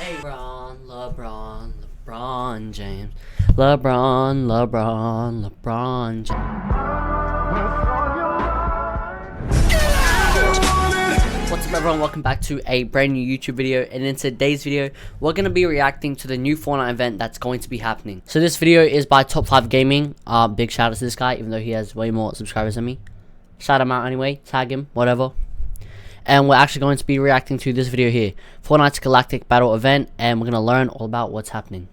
LeBron James. LeBron James. What's up everyone, welcome back to a brand new YouTube video, and in today's video we're going to be reacting to the new Fortnite event that's going to be happening. So this video is by Top 5 Gaming. Big shout out to this guy, even though he has way more subscribers than me. Shout him out anyway, tag him, whatever. And we're actually going to be reacting to this video here, Fortnite's Galactic Battle event, and we're going to learn all about what's happening.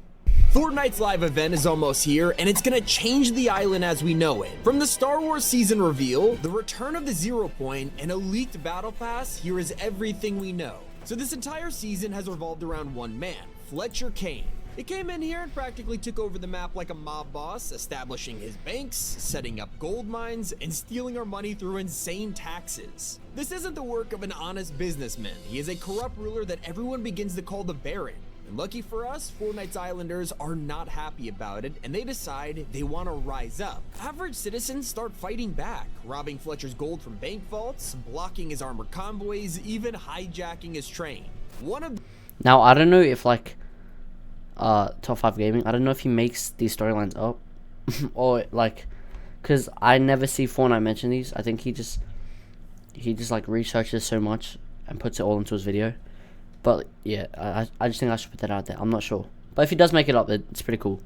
Fortnite's live event is almost here, and it's gonna change the island as we know it. From the Star Wars season reveal, the return of the Zero Point, and a leaked battle pass, here is everything we know. So this entire season has revolved around one man, Fletcher Kane. He came in here and practically took over the map like a mob boss, establishing his banks, setting up gold mines, and stealing our money through insane taxes. This isn't the work of an honest businessman. He is a corrupt ruler that everyone begins to call the Baron. And lucky for us, Fortnite's Islanders are not happy about it, and they decide they want to rise up. Average citizens start fighting back, robbing Fletcher's gold from bank vaults, blocking his armored convoys, even hijacking his train. Now, I don't know if like Top 5 Gaming, I don't know if he makes these storylines up or like, because I never see Fortnite mention these. I think he just like researches so much and puts it all into his video. But yeah, I just think I should put that out there. I'm not sure, but if he does make it up, it's pretty cool.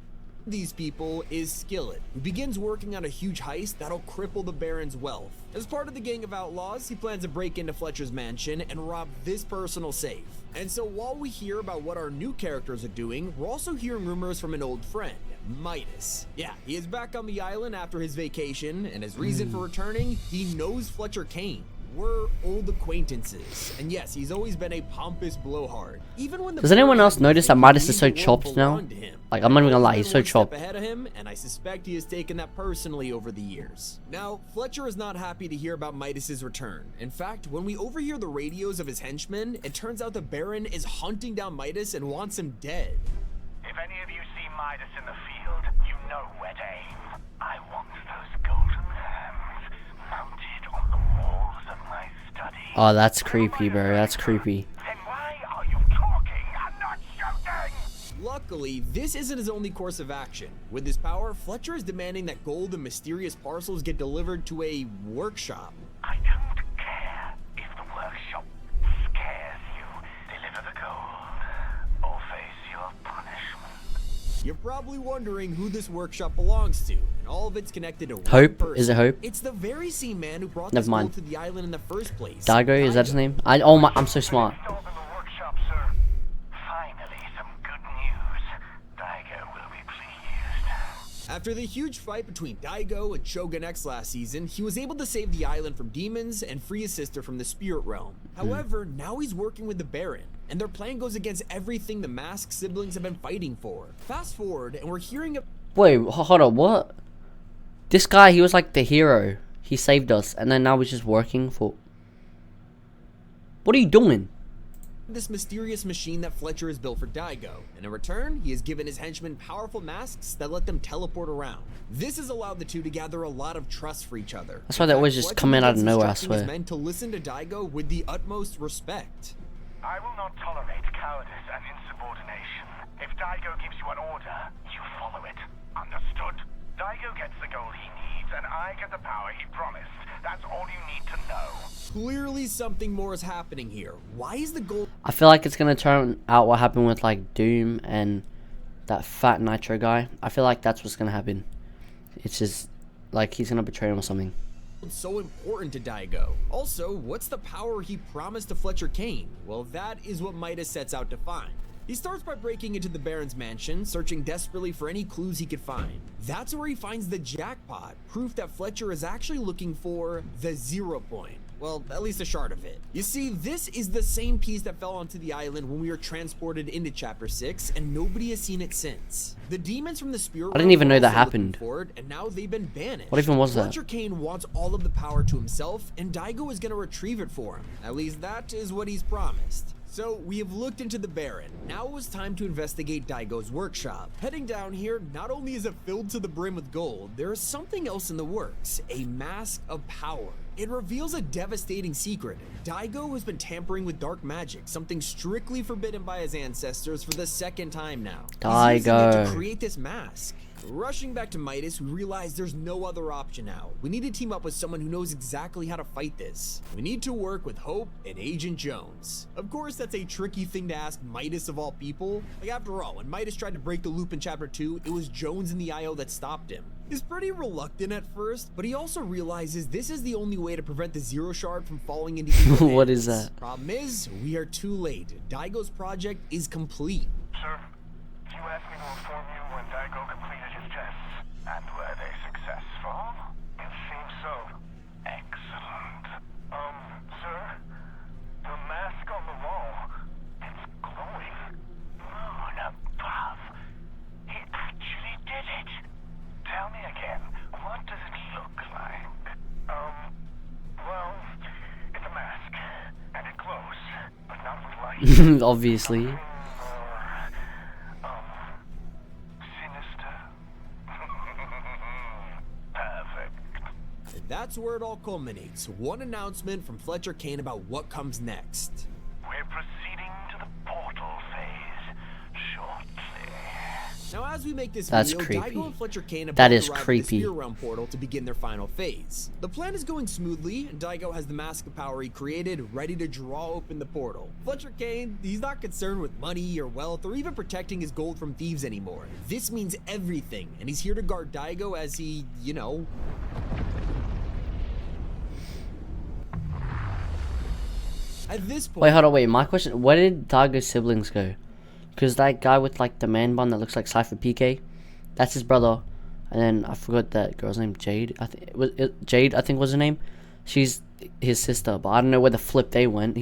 These people is Skillet, who begins working on a huge heist that'll cripple the Baron's wealth. As part of the gang of outlaws, he plans to break into Fletcher's mansion and rob this personal safe. And so while we hear about what our new characters are doing, we're also hearing rumors from an old friend, Midas. Yeah, he is back on the island after his vacation, and his reason for returning, he knows Fletcher Kane. We're old acquaintances, and yes, he's always been a pompous blowhard. Even when does anyone else notice that Midas is so chopped now? Like, I'm not even gonna lie, he's so chopped. Ahead of him, and I suspect he has taken that personally over the years. Now, Fletcher is not happy to hear about Midas's return. In fact, when we overhear the radios of his henchmen, it turns out the Baron is hunting down Midas and wants him dead. If any of you see Midas in the field, you know where to aim. I want those golden hands mounted on the walls of my study. Oh, that's creepy, bro. That's creepy. Then why are you talking and not shooting? Luckily, this isn't his only course of action. With his power, Fletcher is demanding that gold and mysterious parcels get delivered to a workshop. I don't care if the workshop scares you. Deliver the gold or face your punishment. You're probably wondering who this workshop belongs to, and all of it's connected to Hope? one person. Is it Hope? It's the very same man who brought Never this mind. gold to the island in the first place. Daigo, is that his name? I'm so smart. Installed in the workshop, sir. Finally, some good news. Daigo will be pleased. After the huge fight between Daigo and Shogun X last season, he was able to save the island from demons and free his sister from the spirit realm. However, now he's working with the Baron, and their plan goes against everything the Mask siblings have been fighting for. Fast forward, and we're hearing Wait, hold on, what? This guy, he was like the hero. He saved us, and then now he's just working for... What are you doing? this mysterious machine that Fletcher has built for Daigo, and in return, he has given his henchmen powerful masks that let them teleport around. This has allowed the two to gather a lot of trust for each other. That's why they always just come in out of nowhere, I swear. His men to listen to Daigo with the utmost respect. I will not tolerate cowardice and insubordination. If Daigo gives you an order, you follow it. Understood? Daigo gets the gold he needs, and I get the power he promised. That's all you need to know. Clearly something more is happening here. Why is the gold... I feel like it's gonna turn out what happened with like Doom and that fat Nitro guy. I feel like that's what's gonna happen. It's just like he's gonna betray him or something. So important to Daigo. Also, what's the power he promised to Fletcher Kane? Well, that is what Midas sets out to find. He starts by breaking into the Baron's mansion, searching desperately for any clues he could find. That's where he finds the jackpot, proof that Fletcher is actually looking for the 0 point. Well, at least a shard of it. You see, this is the same piece that fell onto the island when we were transported into Chapter 6, and nobody has seen it since. The demons from the spirit I didn't even know that also looking happened. for it, and now they've been banished. What even was that? Fletcher Kane wants all of the power to himself, and Daigo is going to retrieve it for him. At least that is what he's promised. So we have looked into the Baron. Now it was time to investigate Daigo's workshop. Heading down here, not only is it filled to the brim with gold, there is something else in the works, a mask of power. It reveals a devastating secret. Daigo has been tampering with dark magic, something strictly forbidden by his ancestors for the second time now. He's using it to create this mask. Rushing back to Midas, we realize there's no other option now. We need to team up with someone who knows exactly how to fight this. We need to work with Hope and Agent Jones. Of course, that's a tricky thing to ask Midas of all people. Like, after all, when Midas tried to break the loop in Chapter 2, it was Jones in the IO that stopped him. He's pretty reluctant at first, but he also realizes this is the only way to prevent the Zero Shard from falling into evil hands. What is that? Problem is, we are too late. Daigo's project is complete. Sir, you asked me to inform you when Daigo completed his tests. And were they successful? It seems so. Excellent. Sir, the mask on the wall, it's glowing. Moon above. He actually did it. Tell me again, what does it look like? Well, it's a mask, and it glows, but not with light. Obviously. Sinister. Perfect. That's where it all culminates. One announcement from Fletcher Kane about what comes next. We're proceeding to the portal phase shortly. Now, as we make this That's video, creepy. Daigo and Fletcher Kane have That both is arrived at creepy. the Spear Realm portal to begin their final phase. The plan is going smoothly, and Daigo has the mask of power he created ready to draw open the portal. Fletcher Kane, he's not concerned with money or wealth or even protecting his gold from thieves anymore. This means everything, and he's here to guard Daigo as he, you know... At this point... Wait, hold on, wait. My question: where did Daigo's siblings go? Because that guy with like the man bun that looks like Cypher PK, that's his brother. And then I forgot that girl's name, Jade. Jade, I think was her name. She's his sister, but I don't know where the flip they went.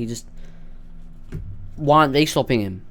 Why aren't they stopping him?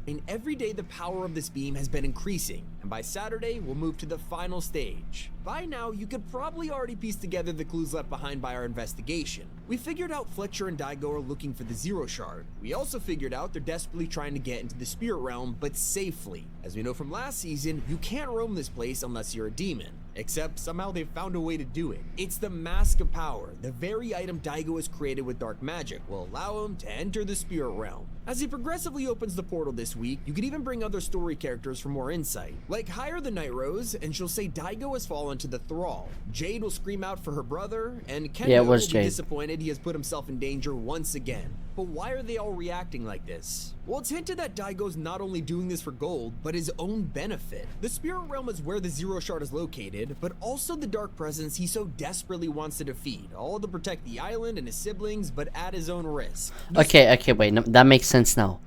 And every day the power of this beam has been increasing, and by Saturday we'll move to the final stage. By now you could probably already piece together the clues left behind by our investigation. We figured out Fletcher and Daigo are looking for the Zero Shard. We also figured out they're desperately trying to get into the Spirit Realm, but safely. As we know from last season, you can't roam this place unless you're a demon. Except somehow they've found a way to do it. It's the Mask of Power, the very item Daigo has created with dark magic, will allow him to enter the Spirit Realm. As he progressively opens the portal this week, you can even bring other story characters for more insight. Like hire the Night Rose, and she'll say Daigo has fallen to the thrall. Jade will scream out for her brother, and Kenya will be disappointed he has put himself in danger once again. But why are they all reacting like this? Well, it's hinted that Daigo's not only doing this for gold, but his own benefit. The Spirit Realm is where the Zero Shard is located, but also the dark presence he so desperately wants to defeat, all to protect the island and his siblings, but at his own risk. Okay, wait, no, that makes sense now.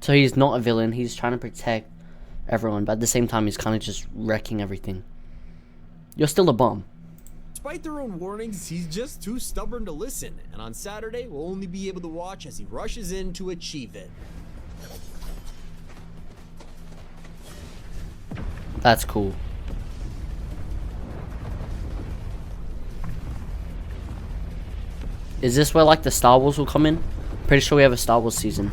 So he's not a villain, he's trying to protect everyone, but at the same time he's kind of just wrecking everything. You're still a bum. Despite their own warnings, he's just too stubborn to listen, and on Saturday, we'll only be able to watch as he rushes in to achieve it. That's cool. Is this where like the Star Wars will come in? Pretty sure we have a Star Wars season.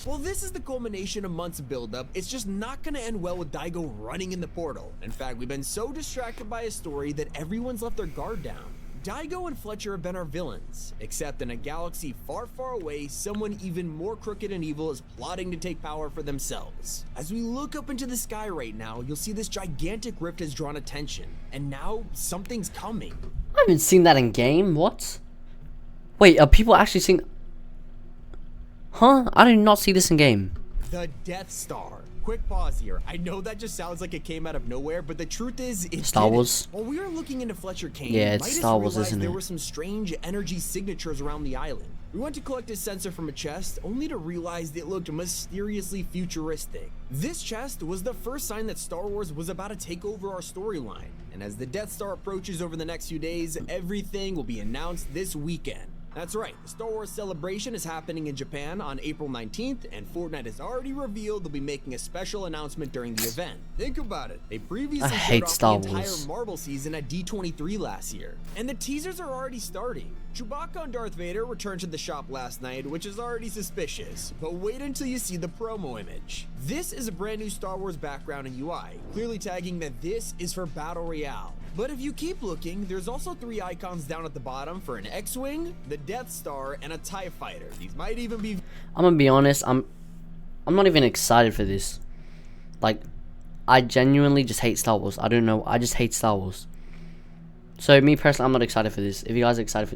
Well, this is the culmination of months of buildup. It's just not gonna end well with Daigo running in the portal. In fact, we've been so distracted by his story that everyone's left their guard down. Daigo and Fletcher have been our villains, except in a galaxy far, far away, someone even more crooked and evil is plotting to take power for themselves. As we look up into the sky right now, you'll see this gigantic rift has drawn attention, and now something's coming. I haven't seen that in game. What? Wait, are people actually seeing? Huh? I did not see this in game. The Death Star. Quick pause here. I know that just sounds like it came out of nowhere, but the truth is, it Star Wars. While we were looking into Fletcher Kane, Yeah, it's Midas Star Wars, realized isn't there it? were some strange energy signatures around the island. We went to collect his sensor from a chest, only to realize it looked mysteriously futuristic. This chest was the first sign that Star Wars was about to take over our storyline. And as the Death Star approaches over the next few days, everything will be announced this weekend. That's right, the Star Wars Celebration is happening in Japan on April 19th, and Fortnite has already revealed they'll be making a special announcement during the event. Think about it, they previously showed off the entire Marvel season at D23 last year, and the teasers are already starting. Chewbacca and Darth Vader returned to the shop last night, which is already suspicious, but wait until you see the promo image. This is a brand new Star Wars background and UI, clearly tagging that this is for Battle Royale. But if you keep looking, there's also 3 icons down at the bottom for an X-Wing, the Death Star, and a TIE Fighter. These might even be... I'm gonna be honest, I'm not even excited for this. Like, I genuinely just hate Star Wars. I don't know, I just hate Star Wars. So me personally, I'm not excited for this. If you guys are excited for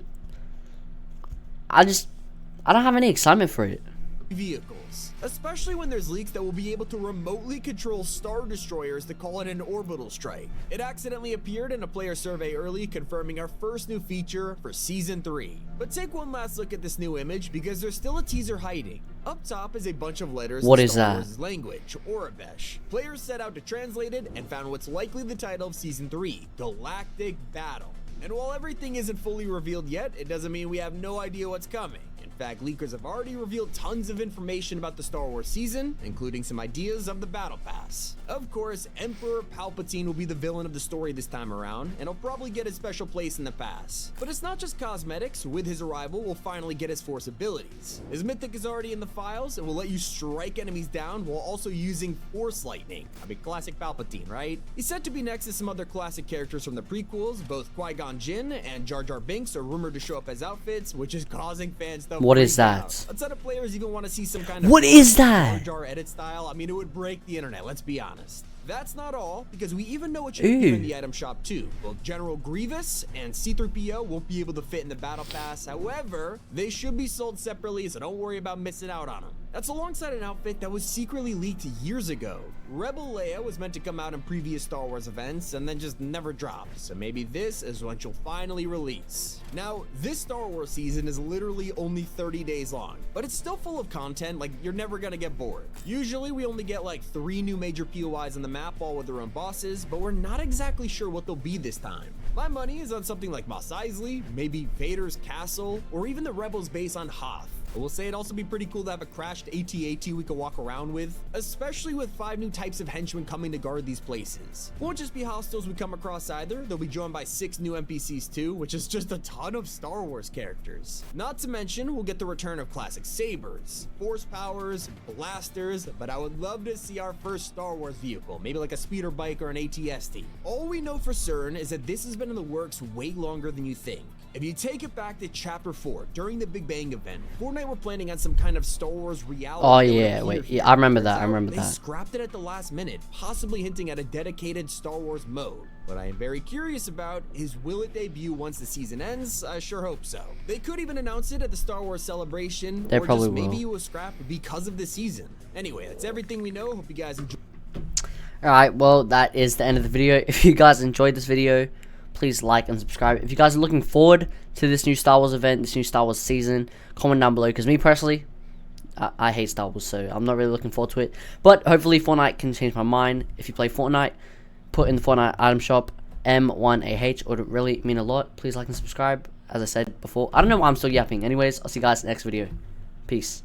I don't have any excitement for it. Vehicles, especially when there's leaks that will be able to remotely control Star Destroyers to call it an orbital strike. It accidentally appeared in a player survey early, confirming our first new feature for Season 3. But take one last look at this new image, because there's still a teaser hiding. Up top is a bunch of letters What in is Star that? Wars language, Orabesh. Players set out to translate it and found what's likely the title of Season 3, Galactic Battle. And while everything isn't fully revealed yet, it doesn't mean we have no idea what's coming. In fact, leakers have already revealed tons of information about the Star Wars season, including some ideas of the Battle Pass. Of course, Emperor Palpatine will be the villain of the story this time around, and he'll probably get a special place in the pass. But it's not just cosmetics. With his arrival, we'll finally get his Force abilities. His Mythic is already in the files, and will let you strike enemies down while also using Force Lightning. I mean, classic Palpatine, right? He's said to be next to some other classic characters from the prequels. Both Qui-Gon Jinn and Jar Jar Binks are rumored to show up as outfits, which is causing fans to What is freak out. that? A ton of players even want to see some kind of What is that? Jar Jar edit style. I mean, it would break the internet, let's be honest. That's not all, because we even know what should appear in the item shop too. Both General Grievous and C-3PO won't be able to fit in the Battle Pass. However, they should be sold separately, so don't worry about missing out on them. That's alongside an outfit that was secretly leaked years ago. Rebel Leia was meant to come out in previous Star Wars events and then just never dropped, so maybe this is when she'll finally release. Now, this Star Wars season is literally only 30 days long, but it's still full of content. Like, you're never gonna get bored. Usually we only get like 3 new major POIs on the map, all with their own bosses, but we're not exactly sure what they'll be this time. My money is on something like Mos Eisley, maybe Vader's castle, or even the Rebels base on Hoth. I will say it'd also be pretty cool to have a crashed AT-AT we could walk around with, especially with 5 new types of henchmen coming to guard these places. Won't just be hostiles we come across either. They'll be joined by 6 new NPCs too, which is just a ton of Star Wars characters. Not to mention, we'll get the return of classic sabers, force powers, blasters, but I would love to see our first Star Wars vehicle, maybe like a speeder bike or an AT-ST. All we know for certain is that this has been in the works way longer than you think. If you take it back to Chapter 4, during the Big Bang event, Fortnite were planning on some kind of Star Wars reality. Oh yeah, wait, yeah, I remember that. They scrapped it at the last minute, possibly hinting at a dedicated Star Wars mode. What I am very curious about is, will it debut once the season ends? I sure hope so. They could even announce it at the Star Wars celebration, They or probably just maybe will. it was scrapped because of the season. Anyway, that's everything we know. Hope you guys enjoy. Alright, well, that is the end of the video. If you guys enjoyed this video, please like and subscribe. If you guys are looking forward to this new Star Wars event, this new Star Wars season, comment down below, because me personally, I hate Star Wars, so I'm not really looking forward to it. But hopefully Fortnite can change my mind. If you play Fortnite, put in the Fortnite item shop M1AH. It would really mean a lot. Please like and subscribe. As I said before, I don't know why I'm still yapping. Anyways, I'll see you guys in the next video. Peace.